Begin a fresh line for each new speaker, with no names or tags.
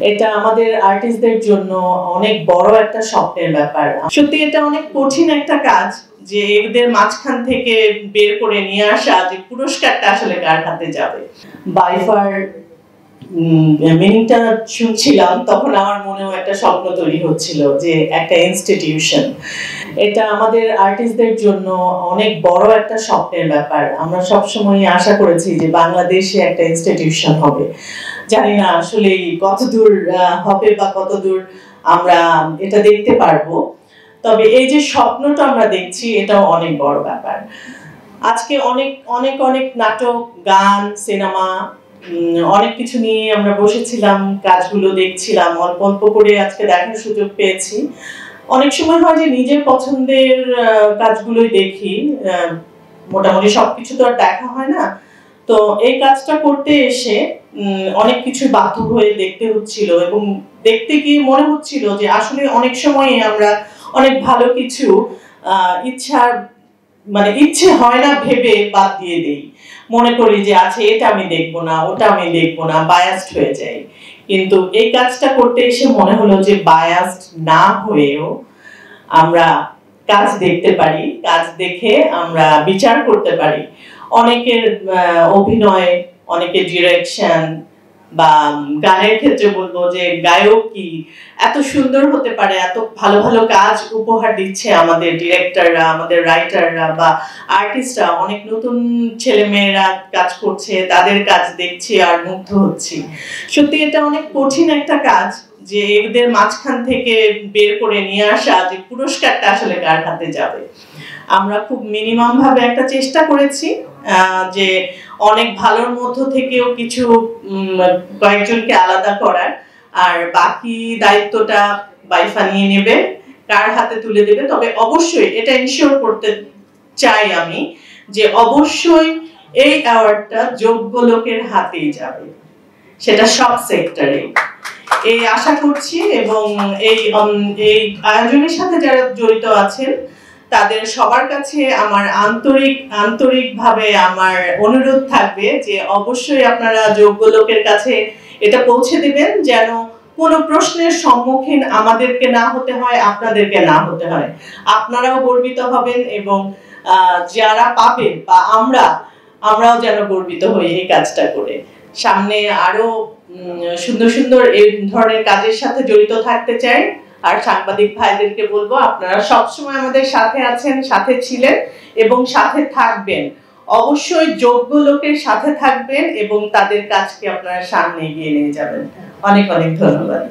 এটা আমাদের আর্টিস্টদের জন্য অনেক বড় একটা স্বপ্নের ব্যাপার। সত্যি এটা অনেক কঠিন একটা কাজ যে এদের মাঝখান থেকে বের করে নিয়ে আসা যে পুরস্কারটা আসলে কার হাতে যাবে। বাইফার মিনিংটা শুনছিলাম তখন আমার মনেও একটা স্বপ্ন তৈরি হচ্ছিল যে একটা ইনস্টিটিউশন। এটা আমাদের আর্টিস্টদের জন্য অনেক বড় একটা স্বপ্নের ব্যাপার। আমরা সবসময় আশা করেছি যে বাংলাদেশে একটা ইনস্টিটিউশন হবে। জানি না আসলে কতদূর হবে বা কতদূর আমরা এটা দেখতে পারবো, তবে এই যে স্বপ্নটা আমরা দেখছি এটাও অনেক বড় ব্যাপার। আজকে অনেক অনেক অনেক নাটক, গান, সিনেমা, অনেক কিছু নিয়ে আমরা বসেছিলাম, কাজগুলো দেখছিলাম, অল্প অল্প করে আজকে দেখার সুযোগ পেয়েছি। অনেক সময় হয় যে নিজের পছন্দের কাজগুলোই দেখি, মোটামুটি সবকিছু তো আর দেখা হয় না। তো এই কাজটা করতে এসে অনেক কিছু বাধ্য হয়ে দেখতে হচ্ছিল এবং দেখতে গিয়ে মনে হচ্ছিল যে আসলে অনেক সময় আমরা অনেক ভালো কিছু ইচ্ছে হয় না ভেবে বাদ দিয়ে দেই। মনে করি যে আচ্ছা এটা আমি দেখবো না, ওটা আমি দেখবো না, বায়াসড হয়ে যাই। কিন্তু এই কাজটা করতে এসে মনে হলো যে বায়াসড না হয়েও আমরা কাজ দেখতে পারি, কাজ দেখে আমরা বিচার করতে পারি। অনেকের অভিনয়, অনেকের ডিরেকশন বা গানের ক্ষেত্রে বলবো যে গায়ক কি এত সুন্দর হতে পারে, এত ভালো ভালো কাজ উপহার দিচ্ছে আমাদের ডিরেক্টররা, আমাদের রাইটাররা বা আর্টিস্টরা। অনেক নতুন ছেলেমেয়েরা কাজ করছে, তাদের কাজ দেখছি আর মুগ্ধ হচ্ছি। সত্যি এটা অনেক কঠিন একটা কাজ যে এদের মাঝখান থেকে বের করে নিয়ে আসা যে পুরস্কারটা আসলে কার হাতে যাবে। আমরা খুব মিনিমাম ভাবে একটা চেষ্টা করেছি যে অনেক ভালোর মধ্য থেকেও কিছু কয়েকজনকে আলাদা করার, আর বাকি দায়িত্বটা বাইফা নিয়ে নেবে, কার হাতে তুলে দেবে। তবে অবশ্যই এটা ইনশিওর করতে চাই আমি যে অবশ্যই এই অ্যাওয়ার্ডটা যোগ্য লোকের হাতেই যাবে, সেটা সব সেক্টরে এই আশা করছি। এবং এই আয়োজনের সাথে যারা জড়িত আছেন তাদের সবার কাছে আমার আন্তরিকভাবে আমার অনুরোধ থাকবে যে অবশ্যই আপনারা যোগ্য লোকের কাছে এটা পৌঁছে দিবেন, যেন কোনো প্রশ্নের সম্মুখীন আমাদেরকে না হতে হয়, আপনাদেরকে না হতে হয়। আপনারাও গর্বিত হবেন এবং যারা পাবেন বা আমরাও যেন গর্বিত হই এই কাজটা করে। সামনে আরো সুন্দর সুন্দর এই ধরনের কাজের সাথে জড়িত থাকতে চাই। আর সাংবাদিক ভাইদেরকে বলবো আপনারা সবসময় আমাদের সাথে আছেন, সাথে ছিলেন এবং সাথে থাকবেন। অবশ্যই যোগ্য লোকের সাথে থাকবেন এবং তাদের কাজকে আপনারা সামনে এগিয়ে নিয়ে যাবেন। অনেক অনেক ধন্যবাদ।